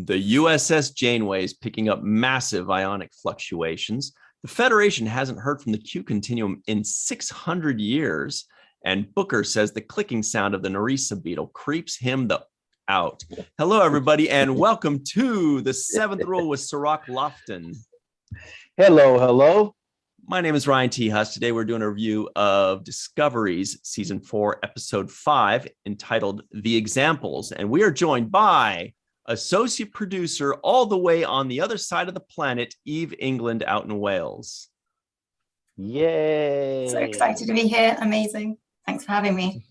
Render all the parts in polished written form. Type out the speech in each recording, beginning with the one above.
The USS Janeway is picking up massive ionic fluctuations. The Federation hasn't heard from the Q continuum in 600 years. And Booker says the clicking sound of the Nerissa beetle creeps him out. Hello, everybody, and welcome to the Seventh Rule with Cirroc Lofton. Hello, hello. My name is Ryan T. Husk. Today we're doing a review of Discovery's Season 4, Episode 5, entitled The Examples. And we are joined by associate producer all the way on the other side of the planet, Eve England out in Wales. Yay. So excited to be here. Amazing. Thanks for having me.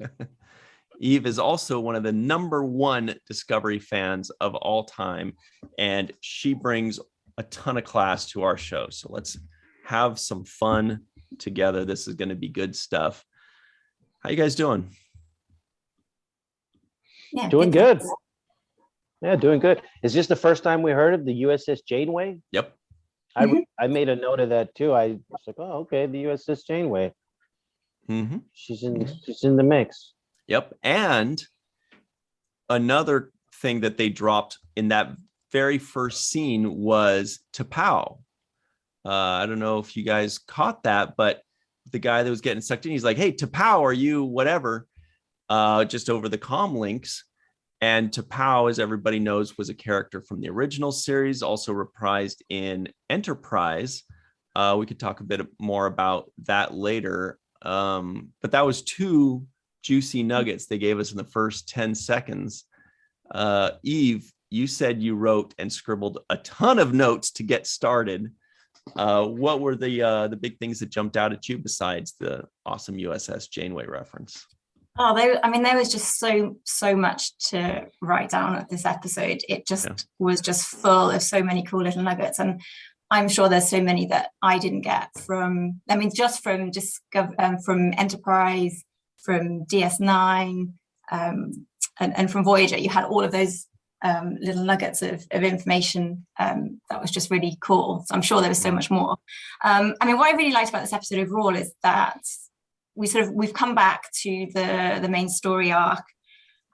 Eve is also one of the #1 Discovery fans of all time, and she brings a ton of class to our show. So let's have some fun together. This is going to be good stuff. How you guys doing? Yeah, doing good. Yeah, doing good. Is this the first time we heard of the USS Janeway? Yep. I made a note of that too. I was like, oh, okay, the USS Janeway. Mm-hmm. She's in the mix. Yep. And another thing that they dropped in that very first scene was T'Pau. I don't know if you guys caught that, but the guy that was getting sucked in, he's like, hey, T'Pau, are you whatever? Just over the comm links. And T'Pau, as everybody knows, was a character from the original series, also reprised in Enterprise. We could talk a bit more about that later. But that was 2 juicy nuggets they gave us in the first 10 seconds. Eve, you said you wrote and scribbled a ton of notes to get started. What were the big things that jumped out at you besides the awesome USS Janeway reference? Oh, there was just so much to write down at this episode. It just was just full of so many cool little nuggets, and I'm sure there's so many that I didn't get from. I mean, just from from Enterprise, from DS9, and from Voyager. You had all of those little nuggets of information that was just really cool. So I'm sure there was so much more. What I really liked about this episode overall is that we've come back to the main story arc,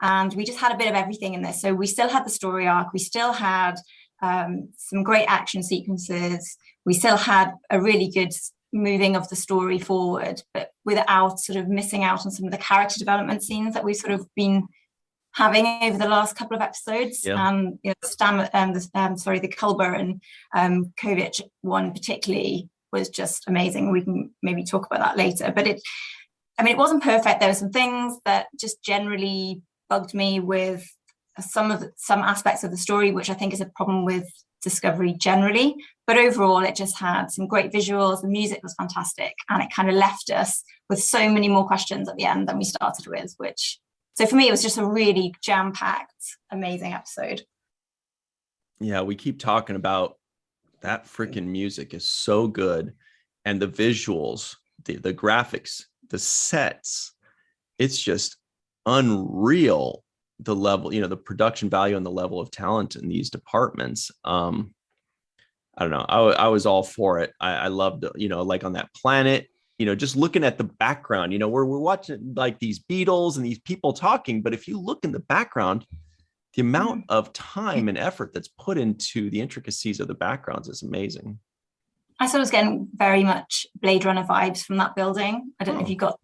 and we just had a bit of everything in this. So we still had the story arc, we still had some great action sequences, we still had a really good moving of the story forward, but without sort of missing out on some of the character development scenes that we've sort of been having over the last couple of episodes. And the Culber and Kovic one particularly was just amazing. We can maybe talk about that later, but it wasn't perfect. There were some things that just generally bugged me with some aspects of the story, which I think is a problem with Discovery generally. But overall, it just had some great visuals. The music was fantastic, and it kind of left us with so many more questions at the end than we started with. So for me, it was just a really jam-packed, amazing episode. Yeah, we keep talking about that freaking music is so good, and the visuals, the graphics, the sets, it's just unreal. The level, the production value and the level of talent in these departments. I don't know. I was all for it. I loved, like on that planet, just looking at the background, we're watching like these beetles and these people talking. But if you look in the background, the amount of time and effort that's put into the intricacies of the backgrounds is amazing. I thought I was getting very much Blade Runner vibes from that building. I don't know if you got,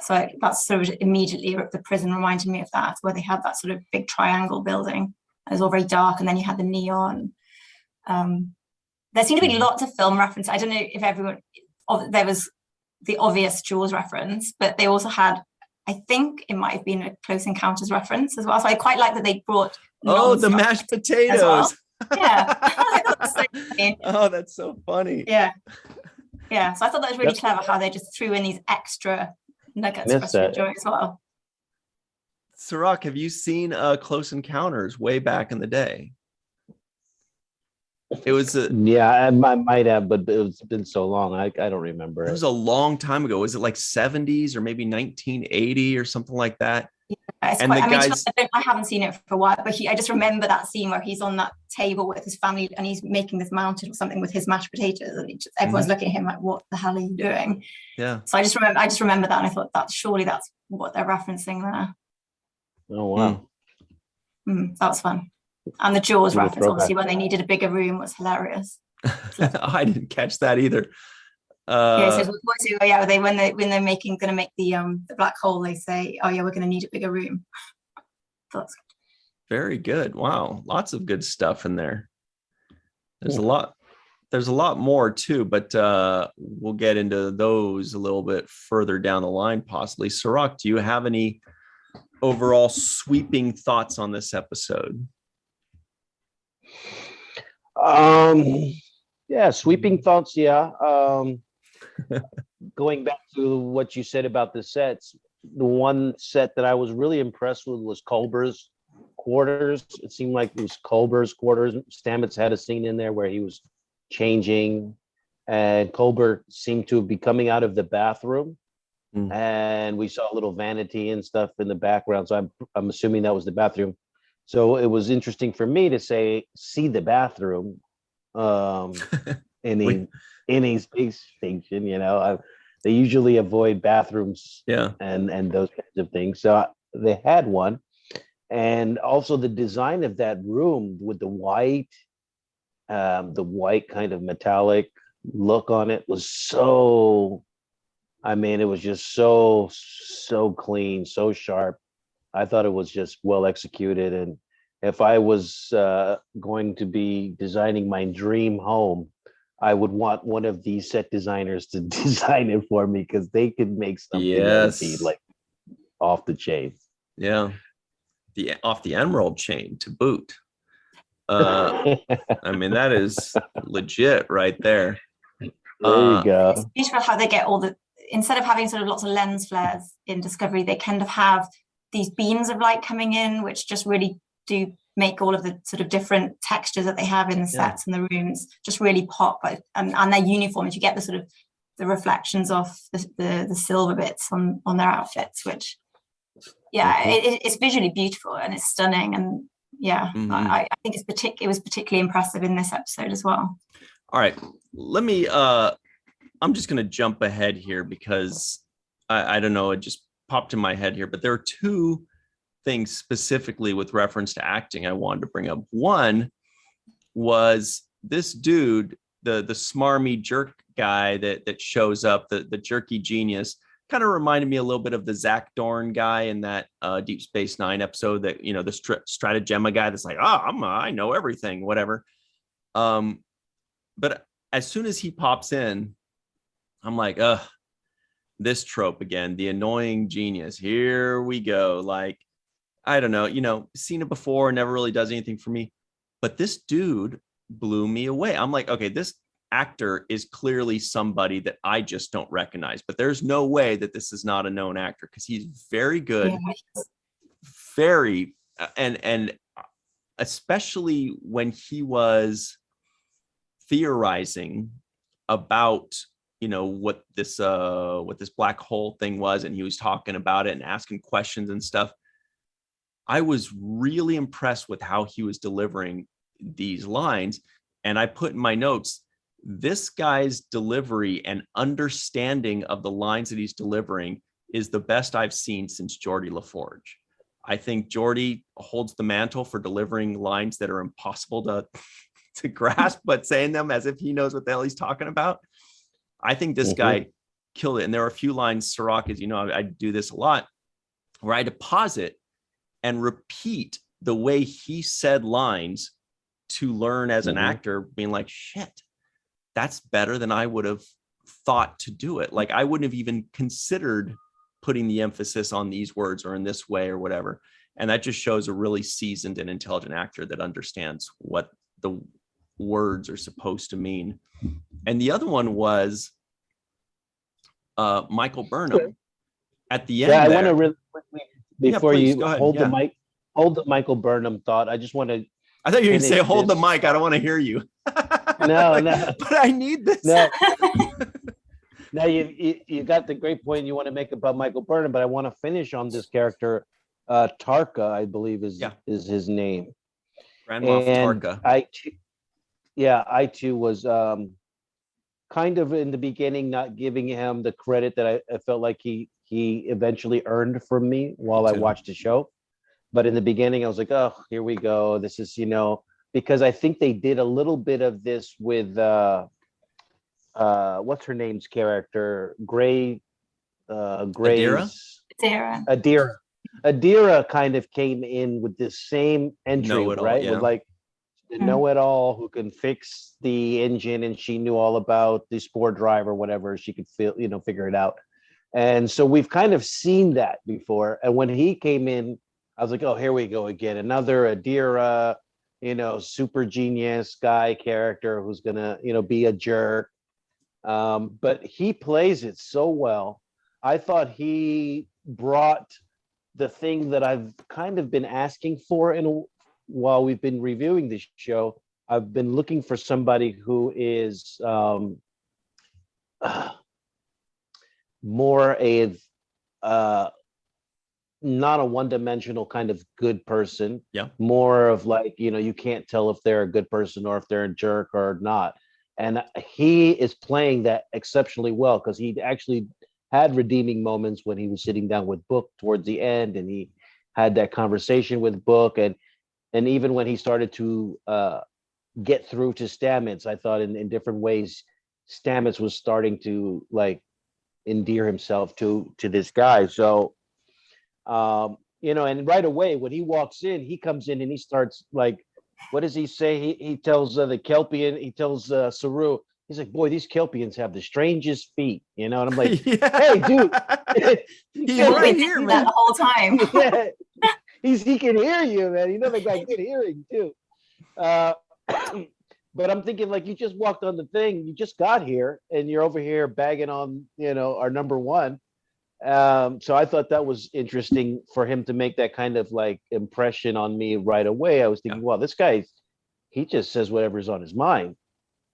so that's sort of immediately, the prison reminded me of that, where they had that sort of big triangle building. It was all very dark, and then you had the neon. There seemed to be lots of film references. I don't know if there was the obvious Jaws reference, but they also had, I think it might have been a Close Encounters reference as well. So I quite like that they brought the mashed potatoes. Well. Yeah. That's so funny. Oh, that's so funny. Yeah. So I thought that was really clever how they just threw in these extra nuggets for us to enjoy as well. Cirroc, have you seen Close Encounters way back in the day? It was I might have, but it's been so long. I don't remember. It was a long time ago. Was it like 70s or maybe 1980 or something like that? Yeah, I haven't seen it for a while, but I just remember that scene where he's on that table with his family and he's making this mountain or something with his mashed potatoes, and everyone's looking at him like, "What the hell are you doing?" Yeah. So I just remember that, and I thought that's what they're referencing there. Oh wow. That was fun. And the Jaws Do the reference, throwback. obviously, when they needed a bigger room was hilarious. I didn't catch that either. Yeah, so yeah, when they're gonna make the black hole, they say, oh yeah, we're gonna need a bigger room. So that's Very good. Wow, lots of good stuff in there. There's Yeah. a lot. There's a lot more too, but we'll get into those a little bit further down the line, possibly. Cirroc, do you have any overall sweeping thoughts on this episode? Yeah, sweeping thoughts. Yeah. Going back to what you said about the sets, the one set that I was really impressed with was Culber's quarters. It seemed like it was Culber's quarters. Stamets had a scene in there where he was changing, and Culber seemed to be coming out of the bathroom, and we saw a little vanity and stuff in the background. So I'm assuming that was the bathroom. So it was interesting for me to see the bathroom in a space station. You know, they usually avoid bathrooms, and those kinds of things. So they had one, and also the design of that room with the white kind of metallic look on it was so. I mean, it was just so clean, so sharp. I thought it was just well executed. And if I was going to be designing my dream home, I would want one of these set designers to design it for me, because they could make something that would be like off the chain. Yeah, off the emerald chain to boot. I mean, that is legit right there. There you go. It's beautiful how they get instead of having sort of lots of lens flares in Discovery, they kind of have these beams of light coming in, which just really do make all of the sort of different textures that they have in the sets and the rooms just really pop. And their uniforms, you get the sort of the reflections off the silver bits on their outfits, which it's visually beautiful and it's stunning. And I think it was particularly impressive in this episode as well. All right, let me I'm just going to jump ahead here because I don't know, it just popped in my head here, but there are two things specifically with reference to acting I wanted to bring up. One was this dude, the smarmy jerk guy that shows up, the jerky genius, kind of reminded me a little bit of the Zach Dorn guy in that Deep Space Nine episode, that, you know, the Stratagemma guy that's like, I know everything, whatever. But as soon as he pops in, I'm like, this trope again, the annoying genius. Here we go. Like, I don't know, you know, seen it before, never really does anything for me. But this dude blew me away. I'm like, okay, this actor is clearly somebody that I just don't recognize, but there's no way that this is not a known actor, because he's very good, very, and especially when he was theorizing about, you know, what this black hole thing was, and he was talking about it and asking questions and stuff. I was really impressed with how he was delivering these lines. And I put in my notes, this guy's delivery and understanding of the lines that he's delivering is the best I've seen since Geordi LaForge. I think Geordi holds the mantle for delivering lines that are impossible to grasp, but saying them as if he knows what the hell he's talking about. I think this guy killed it. And there are a few lines, Cirroc, as you know, I do this a lot, where I deposit and repeat the way he said lines to learn as an actor, being like, shit, that's better than I would have thought to do it. Like, I wouldn't have even considered putting the emphasis on these words or in this way or whatever. And that just shows a really seasoned and intelligent actor that understands what the words are supposed to mean. And the other one was Michael Burnham at the end. I want to really quickly, before you hold the mic, hold the Michael Burnham thought. I just want to. I thought you were going to say, hold the mic. I don't want to hear you. No. But I need this. No. Now you got the great point you want to make about Michael Burnham, but I want to finish on this character, Tarka, I believe is his name. Grand Moff Tarka. I too was kind of in the beginning not giving him the credit that I felt like he eventually earned from me while I watched the show. But in the beginning, I was like, oh, here we go. This is, because I think they did a little bit of this with what's her name's character? Gray's Sarah. Adira kind of came in with this same entry, Know-it-all, right? yeah. With like the know-it-all who can fix the engine, and she knew all about the sport drive or whatever. She could figure it out. And so we've kind of seen that before. And when he came in, I was like, oh, here we go again. Another Adira, super genius guy character who's gonna, be a jerk. But he plays it so well. I thought he brought the thing that I've kind of been asking for while we've been reviewing this show. I've been looking for somebody who is more not a one-dimensional kind of good person. Yeah. More of like, you can't tell if they're a good person or if they're a jerk or not. And he is playing that exceptionally well, because he actually had redeeming moments when he was sitting down with Book towards the end, and he had that conversation with Book, and even when he started to get through to Stamets, I thought in different ways Stamets was starting to like endear himself to this guy. So and right away when he walks in, he comes in and he starts like, what does he say? He tells the Kelpian, he tells Saru, he's like, boy, these Kelpians have the strangest feet, and I'm like, hey, dude, he's right here, man, the whole time. Yeah, he can hear you, man. The guy good hearing too. But I'm thinking, like, you just walked on the thing, you just got here, and you're over here bagging on, our number one. So I thought that was interesting for him to make that kind of like impression on me right away. I was thinking, well, this guy, he just says whatever's on his mind.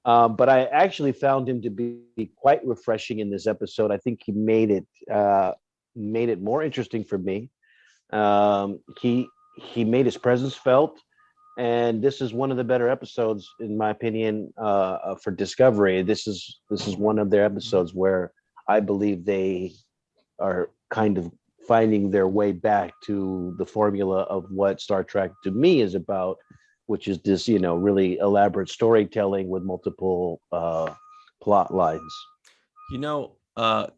But I actually found him to be quite refreshing in this episode. I think he made it more interesting for me. He made his presence felt, and this is one of the better episodes, in my opinion, for Discovery. This is one of their episodes where I believe they are kind of finding their way back to the formula of what Star Trek to me is about, which is this, really elaborate storytelling with multiple plot lines.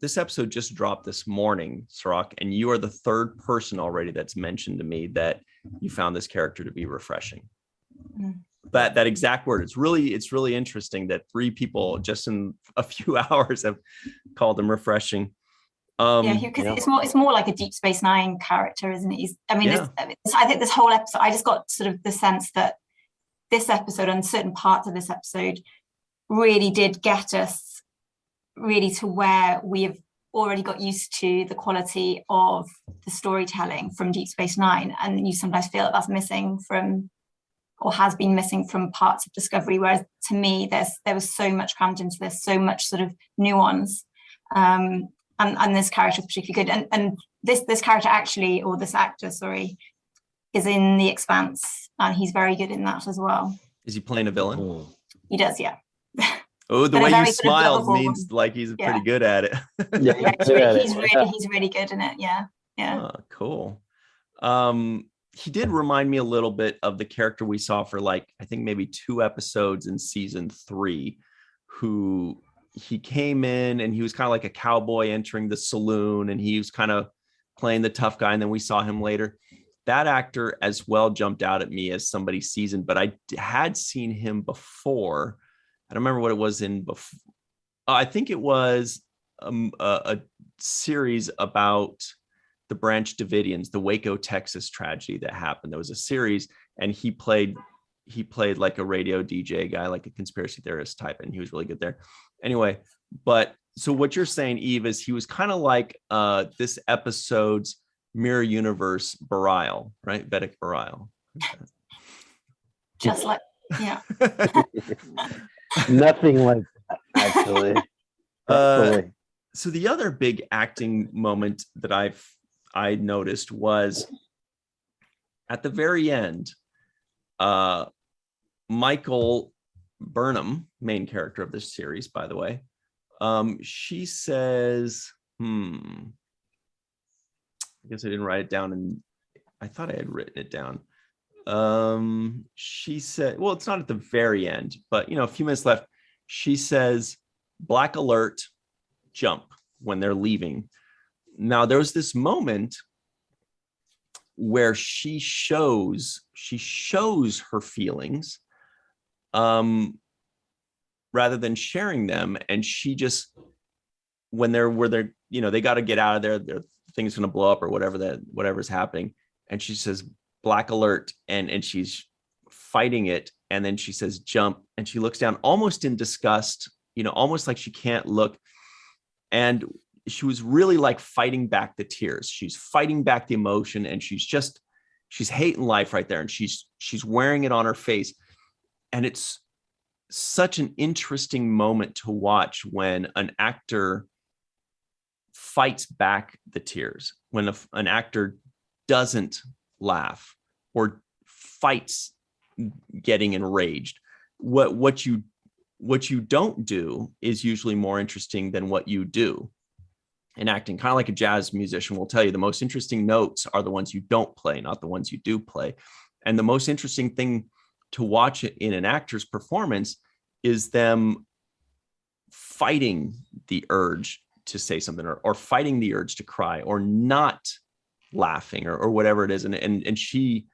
This episode just dropped this morning, Cirroc, and you are the third person already that's mentioned to me that you found this character to be refreshing. That exact word. It's really interesting that 3 people just in a few hours have called him refreshing. It's more like a Deep Space Nine character, isn't it? I think this whole episode, I just got sort of the sense that this episode and certain parts of this episode really did get us really to where we have already got used to the quality of the storytelling from Deep Space Nine, and you sometimes feel that's missing from, or has been missing from, parts of Discovery. Whereas to me, there was so much crammed into this, so much sort of nuance. And this character is particularly good. And this character actually, or this actor, sorry, is in The Expanse, and he's very good in that as well. Is he playing a villain? He does, yeah. Oh, the way you smiled means like he's pretty good at it. He's really good in it. Yeah. Oh, cool. He did remind me a little bit of the character we saw for I think maybe 2 episodes in season 3, who he came in and he was kind of like a cowboy entering the saloon, and he was kind of playing the tough guy. And then we saw him later. That actor as well jumped out at me as somebody seasoned, but I had seen him before. I don't remember what it was in before. I think it was a series about the Branch Davidians, the Waco, Texas tragedy that happened. There was a series, and he played like a radio DJ guy, like a conspiracy theorist type, and he was really good there. Anyway, but so what you're saying, Eve, is he was kind of like this episode's mirror universe Bareil, right? Vedic Bareil. Just like, yeah. Nothing like that, actually. So the other big acting moment that I noticed was at the very end, Michael Burnham, main character of this series, by the way, she says, I guess I didn't write it down, and I thought I had written it down. She said, well, it's not at the very end, but a few minutes left. She says, "Black alert, jump," when they're leaving. Now there was this moment where she shows her feelings, rather than sharing them. And she just, when they're they got to get out of there, their thing's going to blow up or whatever's happening. And she says, "Black alert." And she's fighting it. And then she says, "Jump." And she looks down almost in disgust, almost like she can't look. And she was really like fighting back the tears. She's fighting back the emotion, and she's hating life right there. And she's wearing it on her face. And it's such an interesting moment to watch when an actor fights back the tears, when an actor doesn't laugh or fights getting enraged. What you don't do is usually more interesting than what you do in acting. Kind of like a jazz musician will tell you, the most interesting notes are the ones you don't play, not the ones you do play. And the most interesting thing to watch in an actor's performance is them fighting the urge to say something, or fighting the urge to cry, or not laughing, or whatever it is. And she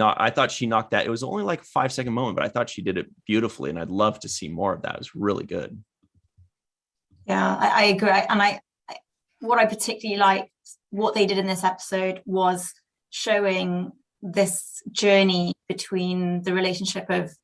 I thought she knocked that. It was only like a 5-second moment, but I thought she did it beautifully, and I'd love to see more of that. It was really good. Yeah, I agree. And what I particularly liked, what they did in this episode, was showing this journey between the relationship of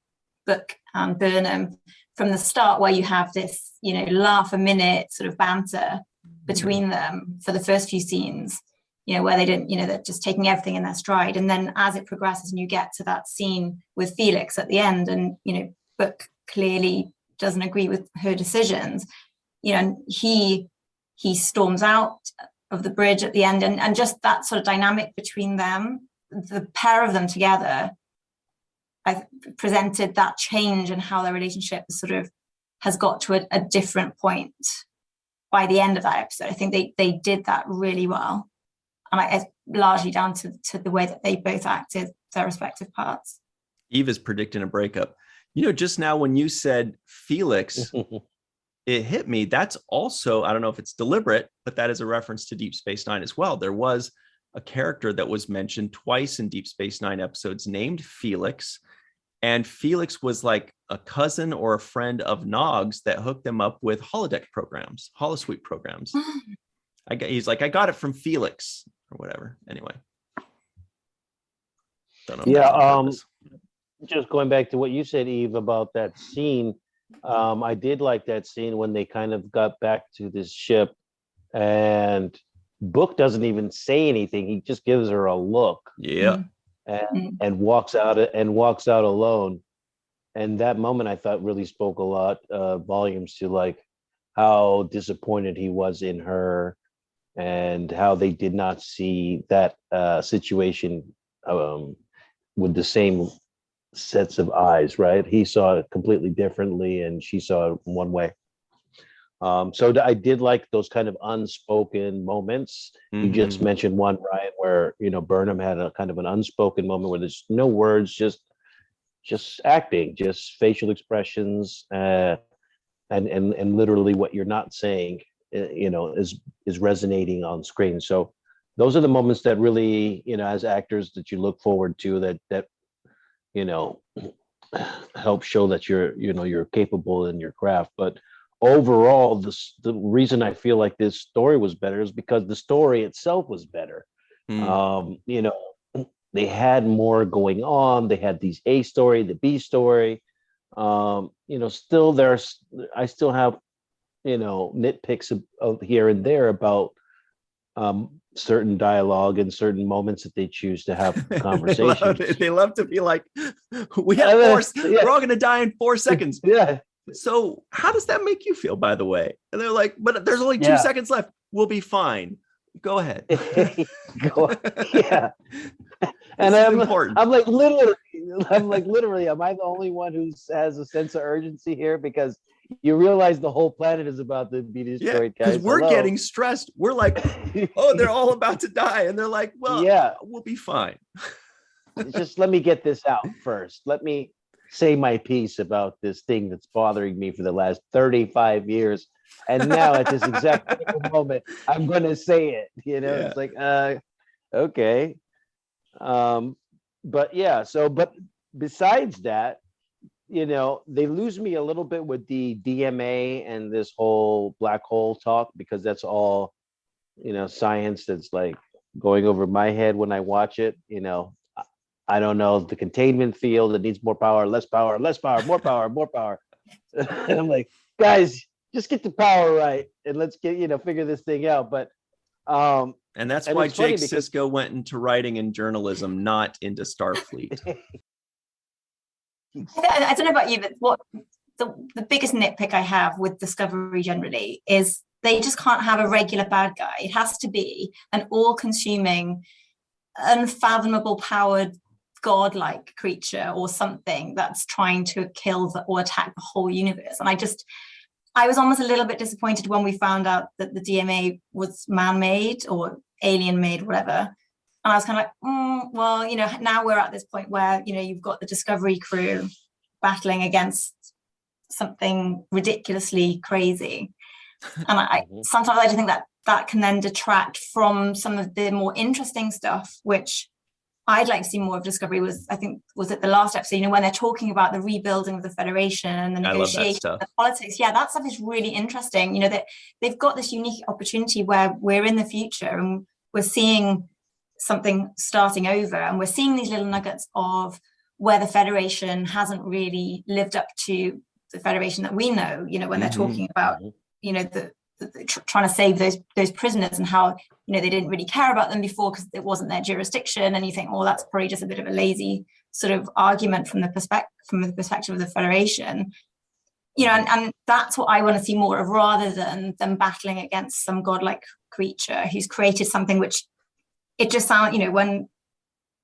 Book and Burnham from the start, where you have this, laugh a minute sort of banter between them for the first few scenes, where they didn't, they're just taking everything in their stride. And then as it progresses and you get to that scene with Felix at the end, and, Book clearly doesn't agree with her decisions, and he storms out of the bridge at the end, and just that sort of dynamic between them, the pair of them together, I presented that change and how their relationship sort of has got to a different point by the end of that episode. I think they did that really well. And it's largely down to the way that they both acted their respective parts. Eve is predicting a breakup. Just now when you said Felix, it hit me. That's also, I don't know if it's deliberate, but that is a reference to Deep Space Nine as well. There was a character that was mentioned twice in Deep Space Nine episodes named Felix. And Felix was like a cousin or a friend of Nog's that hooked them up with holodeck programs, holosuite programs. He's like, "I got it from Felix," or whatever. Anyway. Don't know. Yeah. Just going back to what you said, Eve, about that scene. I did like that scene when they kind of got back to this ship, and Book doesn't even say anything. He just gives her a look. Yeah. And walks out alone. And that moment, I thought, really spoke a lot volumes to like how disappointed he was in her, and how they did not see that situation with the same sets of eyes, right? He saw it completely differently, and she saw it one way. So I did like those kind of unspoken moments. You just mentioned one, Ryan, where Burnham had a kind of an unspoken moment where there's no words, just acting, just facial expressions, and literally what you're not saying, is resonating on screen. So those are the moments that really, as actors, that you look forward to, that help show that you're capable in your craft. But overall, the reason I feel like this story was better is because the story itself was better. They had more going on. They had these A story, the B story. Still I still have, nitpicks of here and there about certain dialogue and certain moments that they choose to have conversations. They love to be like, we're all going to die in 4 seconds. Yeah. So how does that make you feel, by the way? And they're like, but there's only 2 seconds left. We'll be fine. Go ahead. Yeah. And I'm like, literally, am I the only one who has a sense of urgency here? Because you realize the whole planet is about to be destroyed, guys. Because we're getting stressed. We're like, oh, they're all about to die. And they're like, well, yeah, we'll be fine. Just let me get this out first. Let me say my piece about this thing that's bothering me for the last 35 years. And now at this exact moment, I'm going to say it, It's like, okay. But yeah, but besides that, they lose me a little bit with the DMA and this whole black hole talk, because that's all, science that's like going over my head when I watch it. I don't know, the containment field, it needs more power, less power, more power, more power. And I'm like, guys, just get the power right and let's get, figure this thing out. But and that's why Jake Sisko went into writing and journalism, not into Starfleet. I don't know about you, but what the biggest nitpick I have with Discovery generally is they just can't have a regular bad guy. It has to be an all-consuming, unfathomable powered godlike creature or something that's trying to kill or attack the whole universe. And I was almost a little bit disappointed when we found out that the DMA was man-made or alien-made, whatever. And I was kind of like, well, now we're at this point where, you've got the Discovery crew battling against something ridiculously crazy. And sometimes I just think that can then detract from some of the more interesting stuff, which I'd like to see more of Discovery. Was it the last episode, when they're talking about the rebuilding of the Federation and the negotiation, the politics. Yeah, that stuff is really interesting. That they've got this unique opportunity where we're in the future and we're seeing something starting over, and we're seeing these little nuggets of where the Federation hasn't really lived up to the Federation that we know, when they're talking about, trying to save those prisoners, and how, they didn't really care about them before because it wasn't their jurisdiction. And you think, well, that's probably just a bit of a lazy sort of argument from the perspective of the Federation. And that's what I want to see more of, rather than them battling against some godlike creature who's created something which it just sounds, when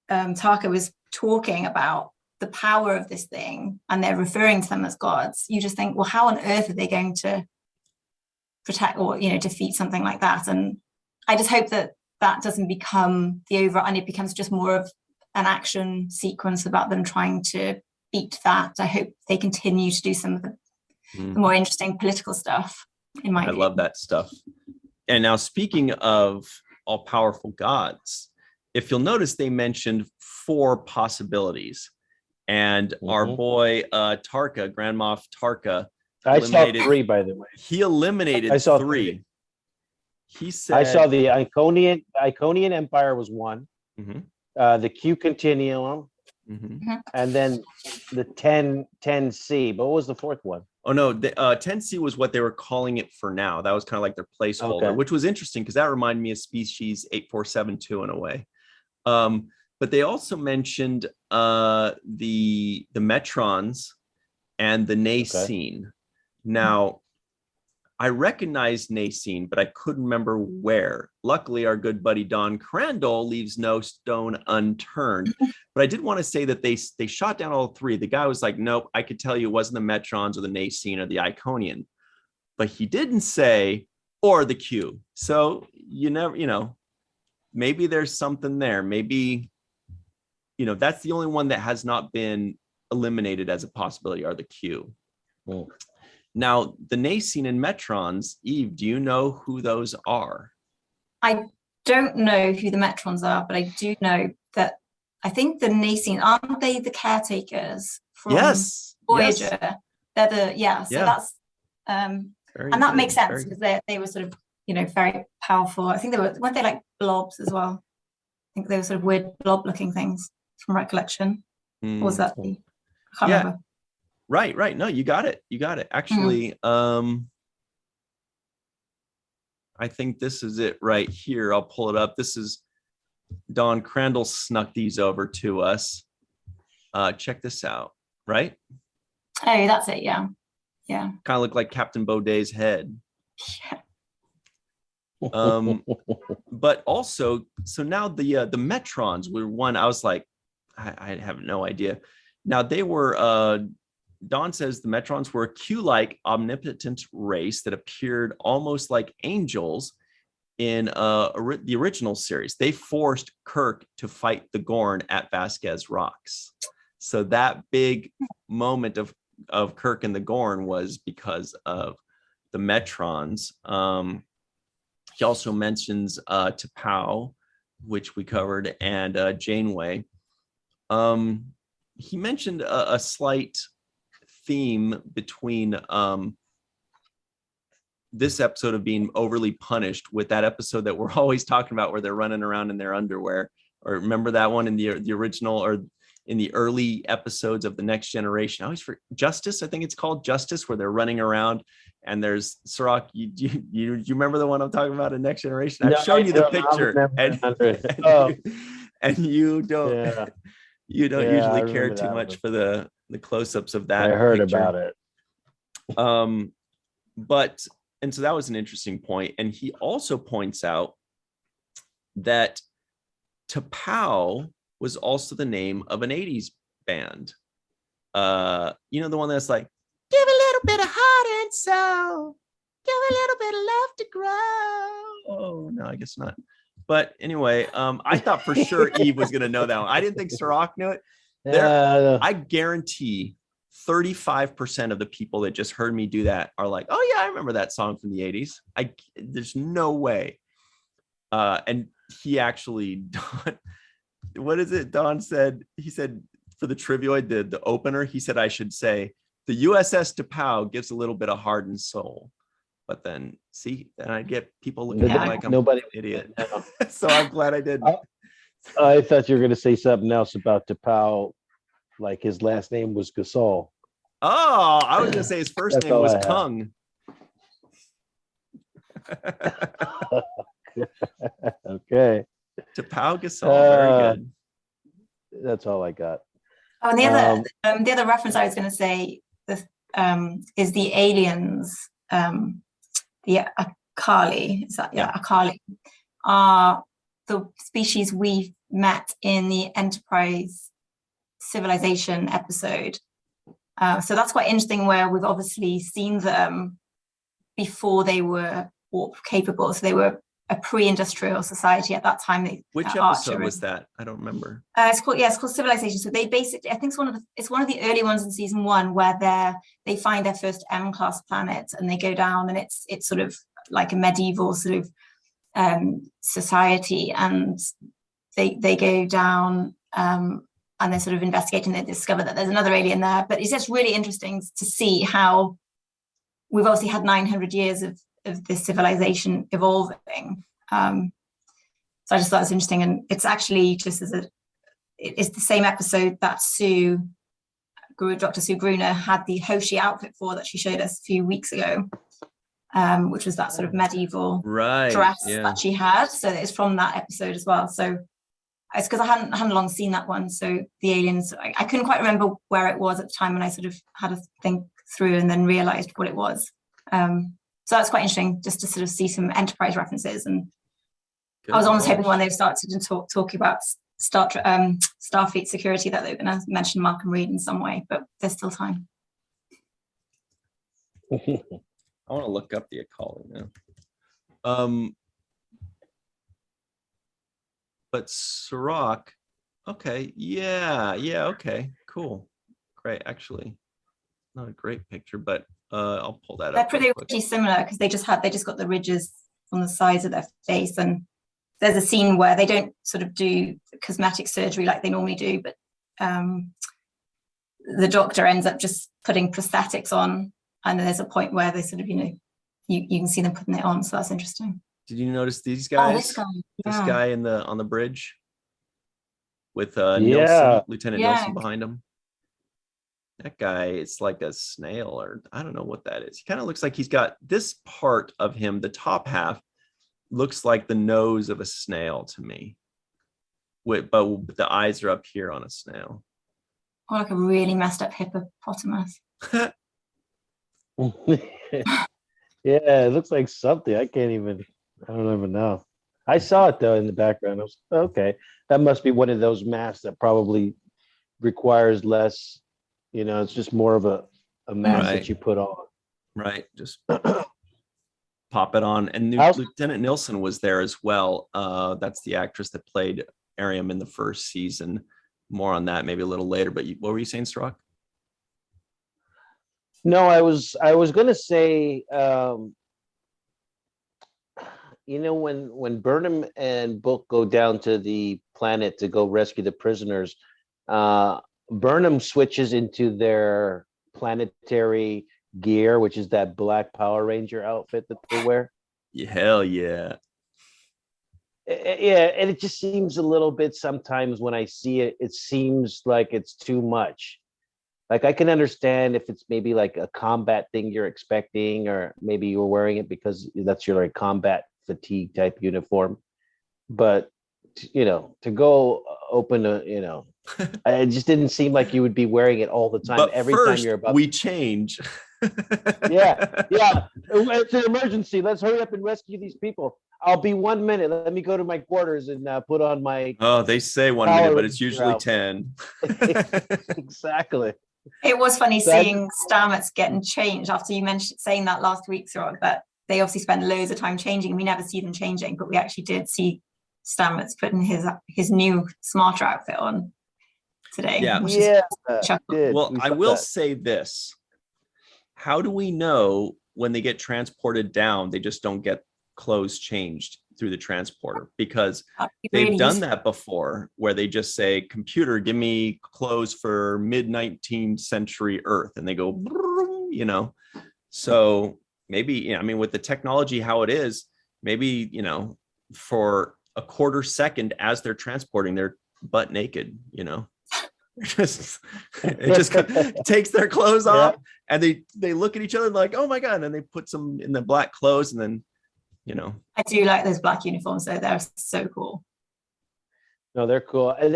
Taka was talking about the power of this thing and they're referring to them as gods, you just think, well, how on earth are they going to protect or, defeat something like that? And I just hope that doesn't become the and it becomes just more of an action sequence about them trying to beat that. I hope they continue to do some of the more interesting political stuff, in my opinion. Love that stuff. And now, speaking of all-powerful gods, if you'll notice, they mentioned 4 possibilities, and our boy Tarka, Grand Moff Tarka, I saw 3, by the way. He eliminated I saw 3. He said, I saw the Iconian Empire was 1, the Q Continuum, and then the 10C. But what was the 4th one? Oh no, the 10C was what they were calling it for now. That was kind of like their placeholder, which was interesting because that reminded me of Species 8472 in a way. But they also mentioned the Metrons and the Nacine. Now, I recognized Nacine, but I couldn't remember where. Luckily, our good buddy Don Crandall leaves no stone unturned. But I did want to say that they shot down all 3. The guy was like, nope, I could tell you it wasn't the Metrons or the Nacine or the Iconian. But he didn't say, or the Q. So you never, maybe there's something there. Maybe, that's the only one that has not been eliminated as a possibility, are the Q. Now, the Nacine and Metrons, Eve, do you know who those are? I don't know who the Metrons are, but I do know that I think the Nacine, aren't they the caretakers from Voyager? Yes. They're that's and that makes sense because they were sort of, very powerful. I think weren't they like blobs as well? I think they were sort of weird blob looking things from recollection. Or was that I can't remember. Right. No, you got it. Actually, I think this is it right here. I'll pull it up. This is Don Crandall snuck these over to us. Check this out, right? Oh, that's it. Yeah. Kind of look like Captain Baudet's head. Yeah. But also, so now the Metrons were one. I was like, I have no idea. Now they were Don says the Metrons were a Q-like omnipotent race that appeared almost like angels in the original series. They forced Kirk to fight the Gorn at Vasquez Rocks. So that big moment of Kirk and the Gorn was because of the Metrons. He also mentions T'Pau, which we covered, and Janeway. He mentioned a slight theme between this episode of being overly punished with that episode that we're always talking about where they're running around in their underwear. Or remember that one in the original or in the early episodes of The Next Generation? I always forget. Justice, I think it's called Justice, where they're running around and there's Cirroc. You remember the one I'm talking about in Next Generation? I've shown you the picture, and you don't. Yeah. You don't usually care too much for the close-ups of that. I heard picture. about it. And so that was an interesting point. And he also points out that T'Pau was also the name of an 80s band. The one that's like, give a little bit of heart and soul, give a little bit of love to grow. Oh, no, I guess not. But anyway, I thought for sure Eve was going to know that one. I didn't think Cirroc knew it. I guarantee 35% of the people that just heard me do that are like, oh yeah, I remember that song from the 80s. There's no way. And he actually, what is it? Don said, he said for the trivioid, the opener, he said I should say the USS T'Pau gives a little bit of heart and soul. But then then I get people looking at me like I'm an idiot. So I'm glad I didn't. I thought you were going to say something else about T'Pau, like his last name was Gasol. Oh, I was going to say his first name was Kung. Okay. T'Pau Gasol, very good. That's all I got. Oh, and the other reference I was going to say is the aliens. The Akali, Akali are the species we met in the Enterprise civilization episode. So that's quite interesting, where we've obviously seen them before they were warp capable. So they were a pre-industrial society at that time. Which episode was that? I don't remember. It's called Civilization. So they basically, I think it's one of the early ones in season 1 where they find their first M-class planet and they go down, and it's sort of like a medieval sort of society, and they go down and they're sort of investigating. They discover that there's another alien there, but it's just really interesting to see how we've obviously had 900 years of this civilization evolving. So I just thought it was interesting, and it's actually just it's the same episode that Dr. Sue Gruner had the Hoshi outfit for that she showed us a few weeks ago, which was that sort of medieval dress that she had. So it's from that episode as well. So it's because I hadn't long seen that one. So the aliens, I couldn't quite remember where it was at the time, and I sort of had to think through and then realized what it was. So that's quite interesting, just to sort of see some Enterprise references. And I was almost hoping when they started to talk about Starfleet security that they were going to mention Malcolm Reed in some way, but there's still time. I want to look up the Akali now. But Cirroc, okay, okay, cool, great. Actually, not a great picture, but I'll pull that up. They're pretty similar because they just got the ridges on the sides of their face, and there's a scene where they don't sort of do cosmetic surgery like they normally do, but the doctor ends up just putting prosthetics on, and there's a point where they sort of, you can see them putting it on. So that's interesting. Did you notice these guys? Oh, this guy. Yeah. This guy on the bridge with Nilsson, Lieutenant Nilsson behind him. That guy, it's like a snail, or I don't know what that is. He kind of looks like he's got this part of him, the top half, looks like the nose of a snail to me. But the eyes are up here on a snail. Or like a really messed up hippopotamus. Yeah, it looks like something. I don't even know. I saw it though in the background. I was okay. That must be one of those masks that probably requires less It's just more of a mask Right. that you put on. Right. Just pop it on. And Lieutenant Nilsson was there as well. That's the actress that played Ariam in the first season. More on that maybe a little later. But what were you saying, Cirroc? No, I was going to say, when Burnham and Book go down to the planet to go rescue the prisoners, Burnham switches into their planetary gear, which is that black Power Ranger outfit that they wear. Yeah, hell yeah. Yeah, and it just seems a little bit sometimes when I see it, it seems like it's too much. Like, I can understand if it's maybe like a combat thing you're expecting, or maybe you're wearing it because that's your like combat fatigue type uniform. But to go open it just didn't seem like you would be wearing it all the time. But every first, time you're about we change. yeah. It's an emergency. Let's hurry up and rescue these people. I'll be 1 minute. Let me go to my quarters and put on my. Oh, they say 1 minute, but it's usually 10. Exactly. It was funny seeing Stamets getting changed after you mentioned saying that last week, Cirroc, that they obviously spend loads of time changing. We never see them changing, but we actually did see Stamets putting his new smarter outfit on today. Yeah. Well, I will say this. How do we know when they get transported down, they just don't get clothes changed through the transporter? Because they've done that before, where they just say, computer, give me clothes for mid-19th century Earth. And they go, so maybe, with the technology, how it is, maybe, for a quarter second as they're transporting, they're butt naked, it just takes their clothes off, and they look at each other like, oh my God. And they put some in the black clothes, and then, I do like those black uniforms though. They're so cool. No, they're cool. And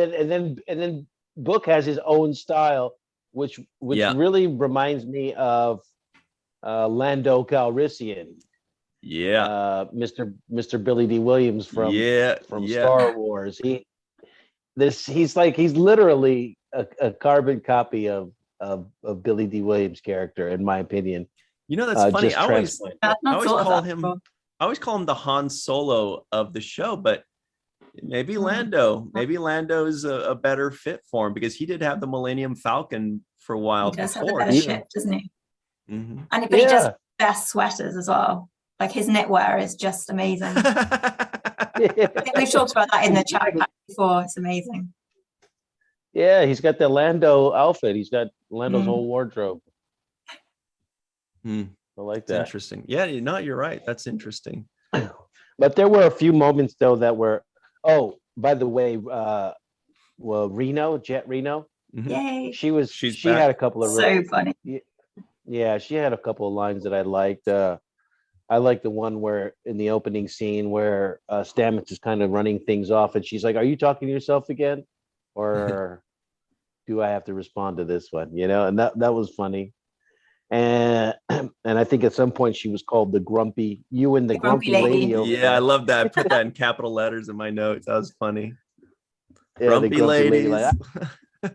then Book has his own style, which really reminds me of Lando Calrissian. Yeah. Mr. Billy D. Williams from Star Wars. He's literally a carbon copy of Billy D. Williams' character, in my opinion. That's funny. I always call him the Han Solo of the show, but maybe Lando's a better fit for him, because he did have the Millennium Falcon for a while before. Have a better ship, doesn't he? Mm-hmm. And he does best sweaters as well. Like, his knitwear is just amazing. I think we've talked about that in the chat before. It's amazing. Yeah, he's got the Lando outfit. He's got Lando's whole wardrobe. I like that. Interesting. Yeah, you're right. That's interesting. But there were a few moments though that were. Oh, by the way, Jet Reno. Yay! She had a couple of funny. Yeah, she had a couple of lines that I liked. I like the one where in the opening scene where Stamets is kind of running things off, and she's like, "Are you talking to yourself again, or do I have to respond to this one?" And that was funny. And I think at some point she was called the grumpy lady. Over there. I love that. I put that in capital letters in my notes. That was funny. Yeah, grumpy lady.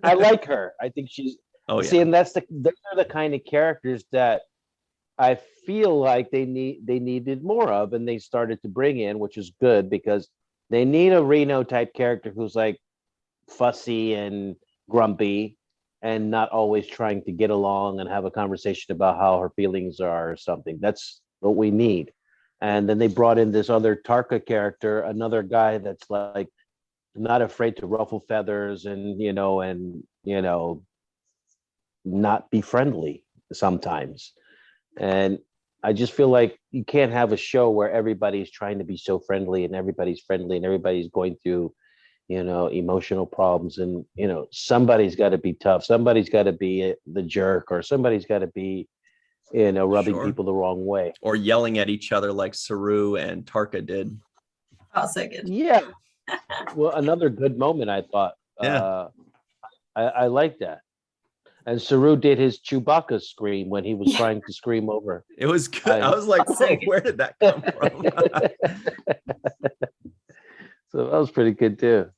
I like her. I think she's. See, and those are the kind of characters that I feel like they needed more of, and they started to bring in, which is good, because they need a Reno type character who's like fussy and grumpy and not always trying to get along and have a conversation about how her feelings are or something. That's what we need. And then they brought in this other Tarka character, another guy that's like not afraid to ruffle feathers and not be friendly sometimes. And I just feel like you can't have a show where everybody's trying to be so friendly and everybody's going through, emotional problems, and, somebody's got to be tough. Somebody's got to be the jerk, or somebody's got to be, rubbing people the wrong way. Or yelling at each other like Saru and Tarka did. Oh, so good. Yeah. Well, another good moment, I thought. Yeah. I like that. And Saru did his Chewbacca scream when he was trying to scream over. It was good. I was like, where did that come from? So that was pretty good too.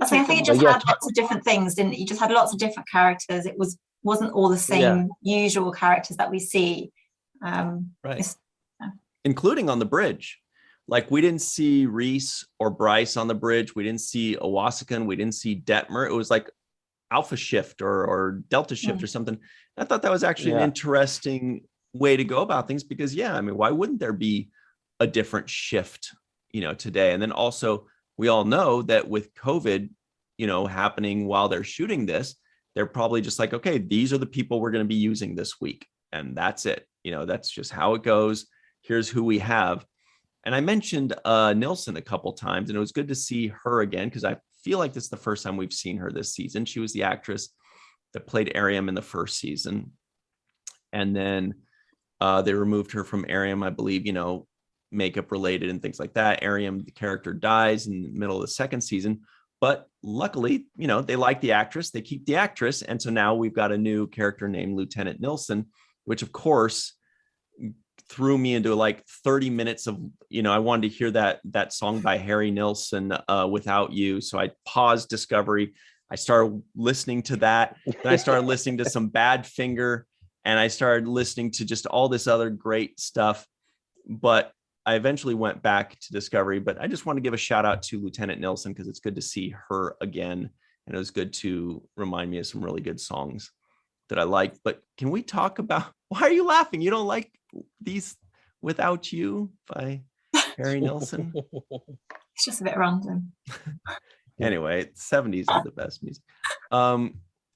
I think it just had lots of different things, didn't it? You just had lots of different characters. It wasn't all the same usual characters that we see. Right. Including on the bridge. Like, we didn't see Reese or Bryce on the bridge. We didn't see Owasakan. We didn't see Detmer. It was like Alpha Shift or Delta Shift or something. I thought that was actually an interesting way to go about things, because why wouldn't there be a different shift, today? And then also, we all know that with COVID, happening while they're shooting this, they're probably just like, okay, these are the people we're going to be using this week. And that's it. That's just how it goes. Here's who we have. And I mentioned Nilsson a couple times, and it was good to see her again, because I feel like this is the first time we've seen her this season. She was the actress that played Ariam in the first season. And then they removed her from Ariam, I believe, makeup related and things like that. Ariam, the character, dies in the middle of the second season. But luckily, they like the actress. They keep the actress. And so now we've got a new character named Lieutenant Nilsson, which, of course, threw me into like 30 minutes of, I wanted to hear that song by Harry Nilsson, Without You. So I paused Discovery. I started listening to that. Then I started listening to some Badfinger, and I started listening to just all this other great stuff. But I eventually went back to Discovery. But I just want to give a shout out to Lieutenant Nilsson, because it's good to see her again. And it was good to remind me of some really good songs that I like. But can we talk about, why are you laughing? You don't like these Without You by Harry Nilsson? It's just a bit random. Anyway, 70s are the best music.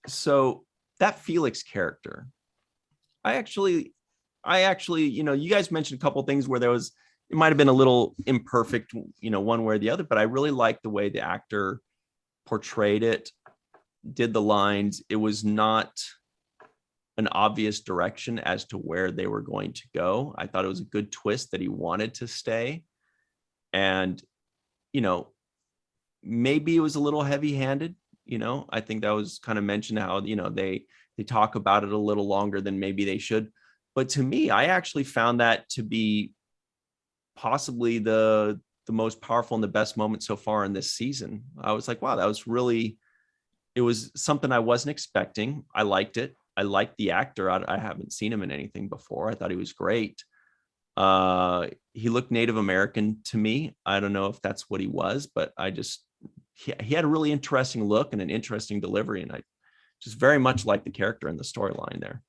So that Felix character, I actually, you guys mentioned a couple of things where it might have been a little imperfect, one way or the other, but I really liked the way the actor portrayed it, did the lines. It was not an obvious direction as to where they were going to go. I thought it was a good twist that he wanted to stay. And, maybe it was a little heavy-handed. I think that was kind of mentioned how, they talk about it a little longer than maybe they should. But to me, I actually found that to be possibly the most powerful and the best moment so far in this season. I was like, wow, it was something I wasn't expecting. I liked it. I liked the actor. I haven't seen him in anything before. I thought he was great. He looked Native American to me. I don't know if that's what he was, but he had a really interesting look and an interesting delivery. And I just very much liked the character and the storyline there.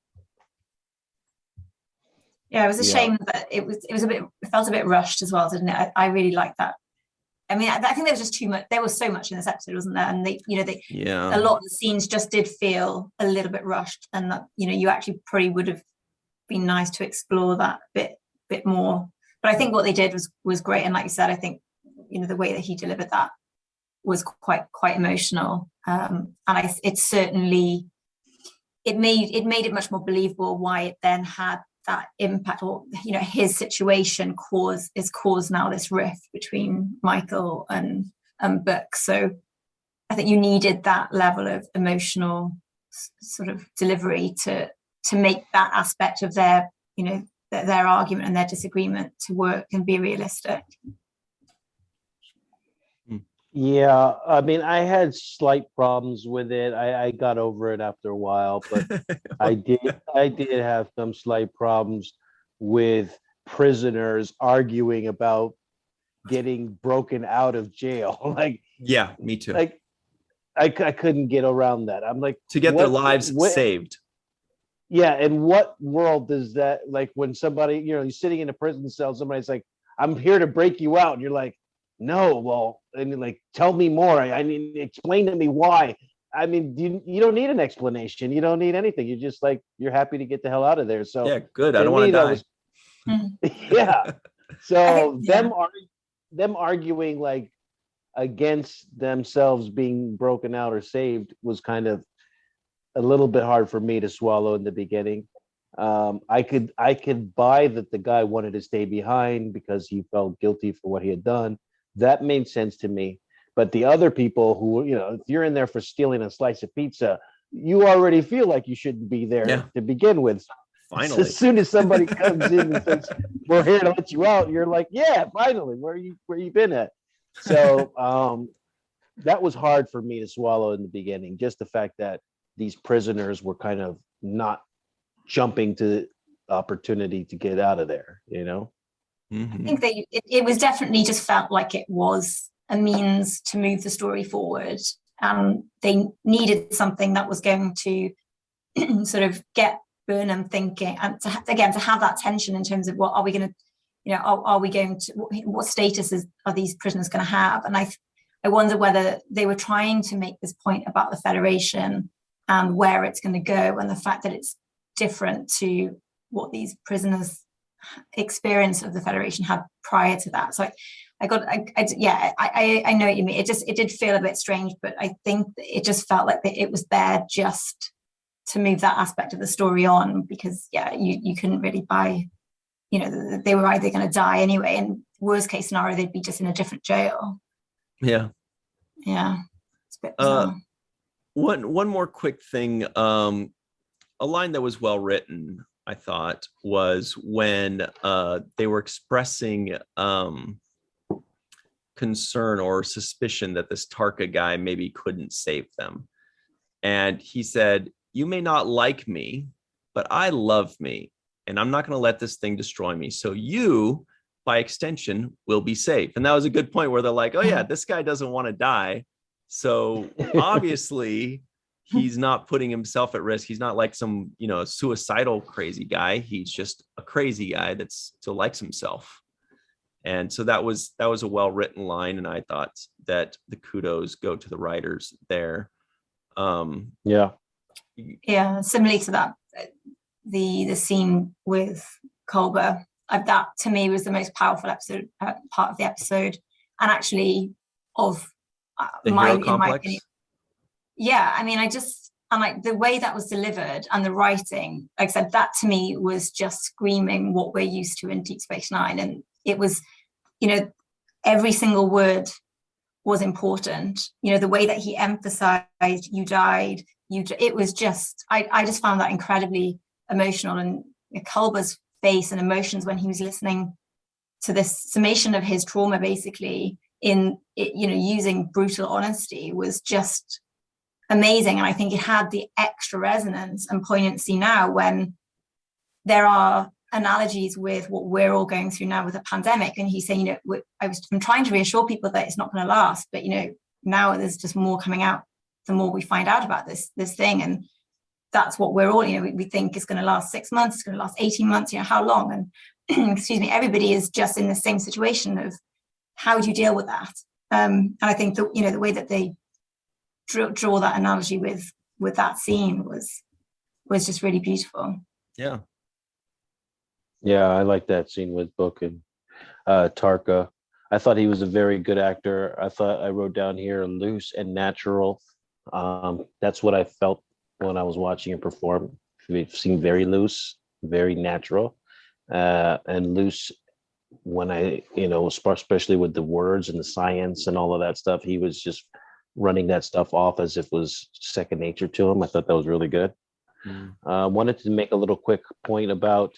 Yeah, it was a shame that it felt a bit rushed as well, didn't it? I really liked that. I mean, I think there was just too much. There was so much in this episode, wasn't there? And a lot of the scenes just did feel a little bit rushed, and that, you actually probably would have been nice to explore that bit more. But I think what they did was great, and like you said, I think the way that he delivered that was quite emotional, and it certainly made it much more believable why it then had that impact, or his situation is caused now this rift between Michael and Book. So I think you needed that level of emotional sort of delivery to make that aspect of their their argument and their disagreement to work and be realistic. Yeah, I mean, I had slight problems with it. I got over it after a while, but I did have some slight problems with prisoners arguing about getting broken out of jail. Like, yeah, me too. Like, I couldn't get around that. I'm like, to get their lives saved. Yeah, and what world does that, like, when somebody, you're sitting in a prison cell, somebody's like, I'm here to break you out, and you're like, no, well, and you're like, tell me more. I mean, explain to me why. I mean, you don't need an explanation. You don't need anything. You're just like, you're happy to get the hell out of there. So yeah, good. I don't want to die. Yeah. So them arguing like against themselves being broken out or saved was kind of a little bit hard for me to swallow in the beginning. I could buy that the guy wanted to stay behind because he felt guilty for what he had done. That made sense to me. But the other people who, if you're in there for stealing a slice of pizza, you already feel like you shouldn't be there to begin with. Finally. As soon as somebody comes in and says, we're here to let you out, you're like, yeah, finally, where you been at? So, that was hard for me to swallow in the beginning. Just the fact that these prisoners were kind of not jumping to the opportunity to get out of there, you know? I think it was definitely just felt like it was a means to move the story forward. They needed something that was going to sort of get Burnham thinking, and to have that tension in terms of what are we going to, you know, are we going to, what status are these prisoners going to have? And I wonder whether they were trying to make this point about the Federation and where it's going to go, and the fact that it's different to what these prisoners' experience of the Federation had prior to that. So I know what you mean. It did feel a bit strange, but I think it just felt like it was there just to move that aspect of the story on, because you couldn't really buy, you know, they were either going to die anyway, and worst case scenario they'd be just in a different jail. Yeah It's a bit bizarre. One more quick thing. A line that was well written, I thought, was when they were expressing concern or suspicion that this Tarka guy maybe couldn't save them. And he said, "You may not like me, but I love me, and I'm not going to let this thing destroy me. So you, by extension, will be safe." And that was a good point where they're like, oh yeah, this guy doesn't want to die. So obviously he's not putting himself at risk. He's not like some, you know, suicidal crazy guy. He's just a crazy guy that still likes himself. And so that was a well-written line. And I thought that the kudos go to the writers there. Similarly to that, the scene with Culber, that to me was the most powerful episode, part of the episode, and actually of in my opinion. Yeah, I mean, and like the way that was delivered and the writing, like I said, that to me was just screaming what we're used to in Deep Space Nine. And it was, you know, every single word was important. You know, the way that he emphasized, you died, it was just, I just found that incredibly emotional. And Culber's face and emotions when he was listening to this summation of his trauma, basically, in it, you know, using brutal honesty, was just amazing. And I think it had the extra resonance and poignancy now when there are analogies with what we're all going through now with a pandemic. And he's saying, you know, I'm trying to reassure people that it's not going to last, but, you know, now there's just more coming out the more we find out about this thing. And that's what we're all, you know, we think is going to last 6 months, it's going to last 18 months, you know, how long? And excuse me, everybody is just in the same situation of how do you deal with that? And I think that, you know, the way that they draw that analogy with that scene was just really beautiful. Yeah, I like that scene with Book and Tarka. I thought he was a very good actor. I wrote down here loose and natural. That's what I felt when I was watching him perform. He seemed very loose, very natural, and loose when I, you know, especially with the words and the science and all of that stuff. He was just running that stuff off as if it was second nature to him. I thought that was really good. Wanted to make a little quick point about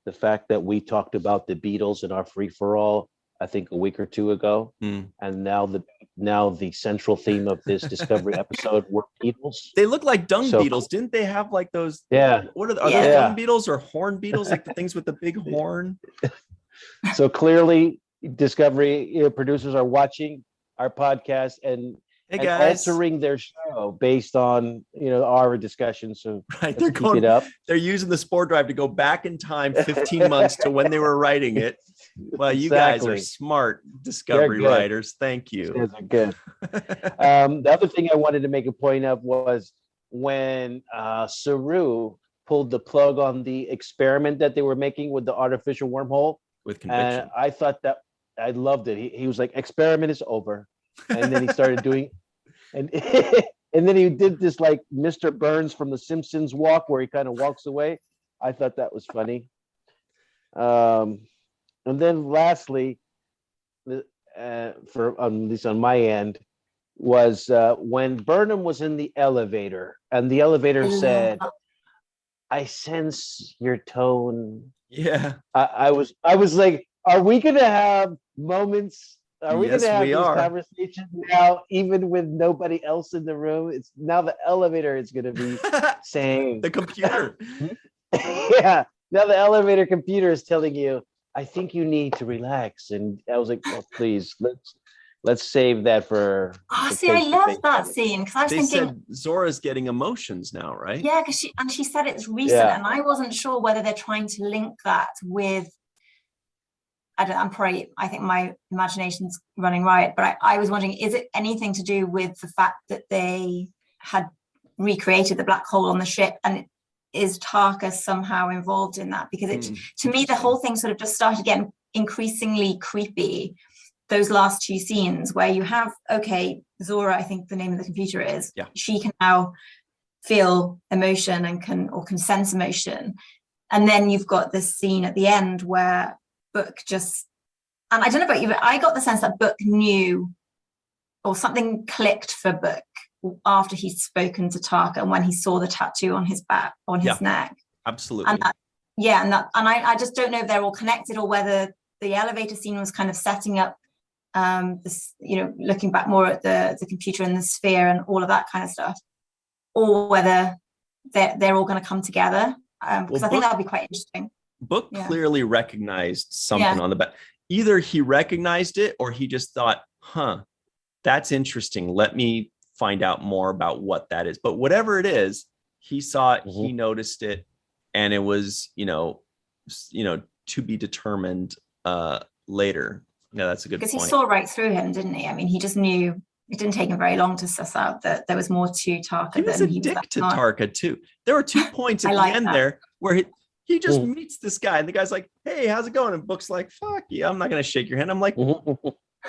the fact that we talked about the Beatles in our free-for-all, I think a week or two ago. And now the central theme of this Discovery episode were Beatles. They look like dung beetles. Didn't they have like those? Yeah. What are those dung beetles or horn beetles? Like the things with the big horn? So clearly Discovery producers are watching our podcast and altering their show based on, you know, our discussion. So right, they're using the Spore Drive to go back in time 15 months to when they were writing it. Well, you guys are smart Discovery writers. Thank you. You guys are good. The other thing I wanted to make a point of was when Saru pulled the plug on the experiment that they were making with the artificial wormhole. With conviction. I thought that I loved it. He was like, experiment is over. And then he started doing, and then he did this like Mr. Burns from The Simpsons walk where he kind of walks away. I thought that was funny. And then lastly, for at least on my end, was when Burnham was in the elevator and the elevator said, "I sense your tone." Yeah. I was like, are we gonna have moments Are we Yes, going to have we these are. conversations now, even with nobody else in the room? It's now the elevator is going to be saying, The computer. yeah. Now the elevator computer is telling you, I think you need to relax. And I was like, oh, please, let's save that for. Oh, the see, I love face-to-face. that scene because I was They thinking, said Zora's getting emotions now, right? yeah, because she said it's recent, Yeah. and I wasn't sure whether they're trying to link that with. I think my imagination's running riot, but I was wondering, is it anything to do with the fact that they had recreated the black hole on the ship, and is Tarka somehow involved in that? Because to me, the whole thing sort of just started getting increasingly creepy. Those last two scenes where you have, okay, Zora, I think the name of the computer is, she can now feel emotion and can sense emotion. And then you've got this scene at the end where Book just, and I don't know about you, but I got the sense that Book knew, or something clicked for Book after he'd spoken to Tarka and when he saw the tattoo on his back, on his neck. Absolutely. And I just don't know if they're all connected, or whether the elevator scene was kind of setting up this, looking back more at the computer and the sphere and all of that kind of stuff, or whether they're all going to come together, because I think that would be quite interesting. Book clearly recognized something on the back. Either he recognized it or he just thought, that's interesting, let me find out more about what that is. But whatever it is, he saw it, he noticed it, and it was to be determined later. Yeah, that's a good point. Because he saw right through him, didn't he? I mean, he just knew. It didn't take him very long to suss out that there was more to Tarka. He was a dick to Tarka too. There were 2 points at the end there where he just meets this guy, and the guy's like, "Hey, how's it going?" And Book's like, "Fuck you, I'm not gonna shake your hand." I'm like,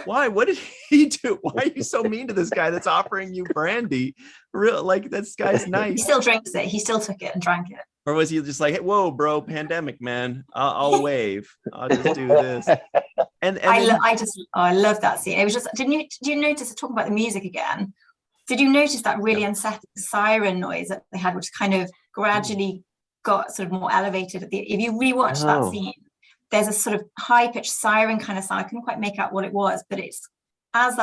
why? What did he do? Why are you so mean to this guy that's offering you brandy? Real, like, this guy's nice. He still drinks it. He still took it and drank it. Or was he just like, hey, whoa, bro, pandemic, man. I'll wave. I'll just do this. And I love that scene. It was just, did you notice, talking about the music again, did you notice that really unsettling siren noise that they had, which kind of gradually got sort of more elevated if you rewatch that scene, there's a sort of high-pitched siren kind of sound. I couldn't quite make out what it was, but it's as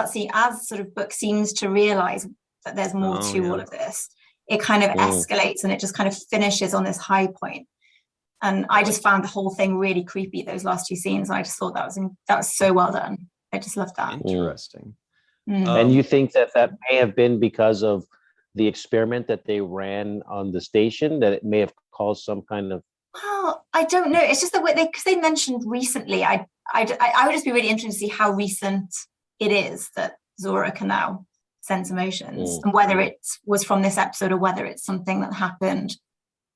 sort of Book seems to realize that there's more to all of this, it kind of escalates, and it just kind of finishes on this high point. And I just found the whole thing really creepy, those last two scenes. And I just thought that was so well done. I just loved that. Interesting. And you think that may have been because of the experiment that they ran on the station, that it may have caused some kind of... Well, I don't know. It's just the way because they mentioned recently. I would just be really interested to see how recent it is that Zora can now sense emotions, and whether it was from this episode or whether it's something that happened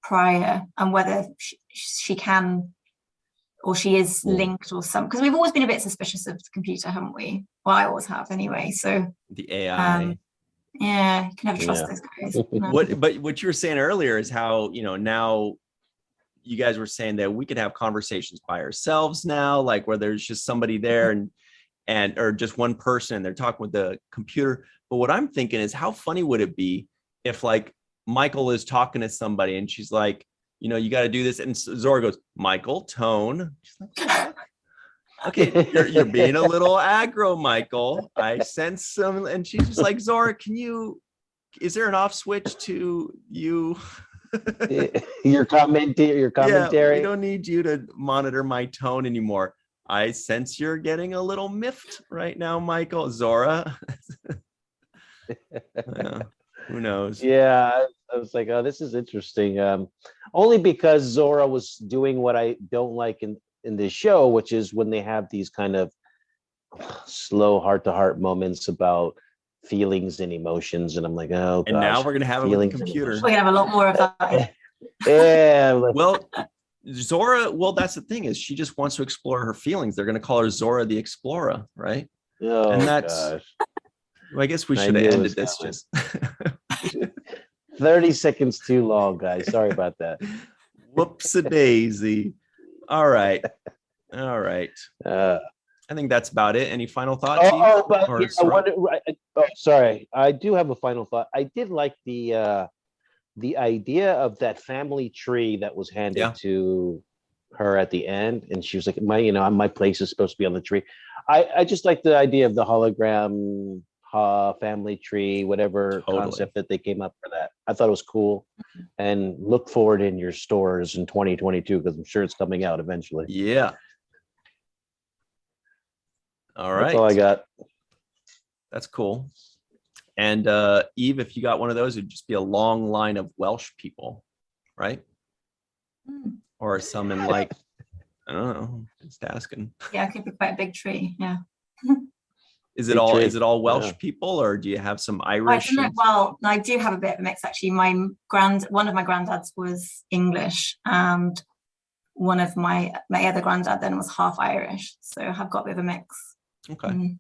prior, and whether she can, or she is linked or some, because we've always been a bit suspicious of the computer, haven't we? Well, I always have anyway. So the AI. Yeah, you can never trust those guys. No. But what you were saying earlier is how, now you guys were saying that we could have conversations by ourselves now, like where there's just somebody there and or just one person and they're talking with the computer. But what I'm thinking is, how funny would it be if, like, Michael is talking to somebody and she's like, you got to do this, and Zora goes, Michael, tone. She's like, okay, you're being a little aggro, Michael. I sense some, and she's just like, Zora, is there an off switch to you? your commentary. Yeah, we don't need you to monitor my tone anymore. I sense you're getting a little miffed right now, Michael. Zora. Who knows? Yeah, I was like, oh, this is interesting. Only because Zora was doing what I don't like in this show, which is when they have these kind of slow heart-to-heart moments about feelings and emotions, and I'm like, oh, and gosh, now we're gonna have it with the computer. We're gonna have a lot more of that. Yeah. Well, Zora, that's the thing, is she just wants to explore her feelings. They're gonna call her Zora the Explorer, right? Oh, and that's gosh. Well, I guess we should have ended this just 30 seconds too long, guys. Sorry about that. Whoops-a-daisy. All right. I think that's about it. Any final thoughts? Sorry. I do have a final thought. I did like the idea of that family tree that was handed to her at the end, and she was like, my place is supposed to be on the tree. I just like the idea of the hologram family tree, whatever concept that they came up for that. I thought it was cool, and look forward in your stores in 2022 because I'm sure it's coming out eventually. Yeah. All right. That's all I got. That's cool. And Eve, if you got one of those, it'd just be a long line of Welsh people, right? Or some in like, I don't know, just asking. Yeah, it could be quite a big tree. Yeah. Is it all Welsh people, or do you have some Irish? I don't know. Well, I do have a bit of a mix actually. One of my granddads was English, and one of my other granddad then was half Irish. So I've got a bit of a mix. Okay.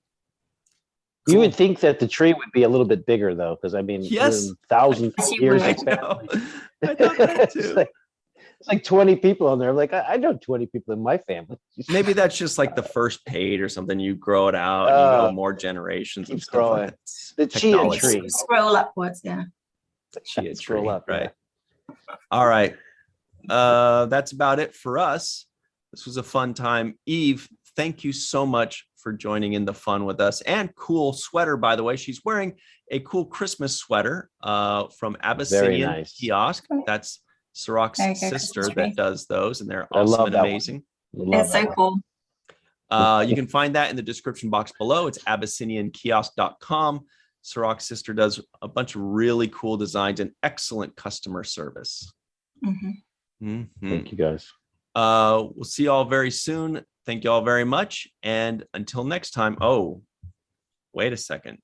You would think that the tree would be a little bit bigger, though, because I mean, yes, thousands of years. I thought that too. It's like 20 people on there. I'm like, I know 20 people in my family. Maybe that's just like the first page or something. You grow it out, and you go more generations of stuff. Like the chia tree. Scroll upwards, yeah. Chia scroll tree, up, right? Yeah. All right. That's about it for us. This was a fun time. Eve, thank you so much for joining in the fun with us. And cool sweater, by the way. She's wearing a cool Christmas sweater from Abyssinian Kiosk. That's Cirroc's sister that does those, and they're awesome and amazing. It's so cool. You can find that in the description box below. It's abyssiniankiosk.com. Cirroc's sister does a bunch of really cool designs and excellent customer service. Thank you, guys. We'll see you all very soon. Thank you all very much. And until next time. Oh, wait a second.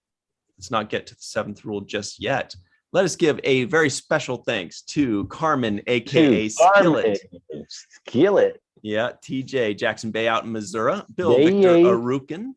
Let's not get to the seventh rule just yet. Let us give a very special thanks to Carmen, aka Skillet. Skillet. Yeah, TJ, Jackson-Bey out in Missouri. Bill Victor Arucan.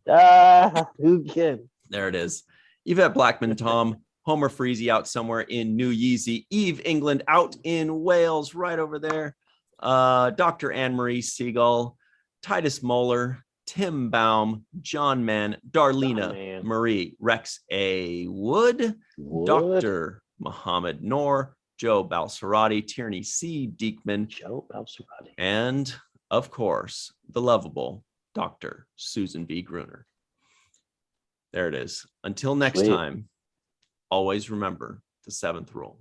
Arucan. There it is. Yvette Blackmon, Tom. Homer Freezy out somewhere in New Yeezy. Eve England out in Wales, right over there. Dr. Marie Segal. Titus Mohler. Tim Baum, John Mann, Darlena, Marie, Rex A. Wood, Dr. Mohamed Noor, Joe Balsarotti, Tierney C, Dieckmann, Joe Balsarotti, and of course, the lovable Dr. Susan B. Gruner. There it is. Until next time, always remember the seventh rule.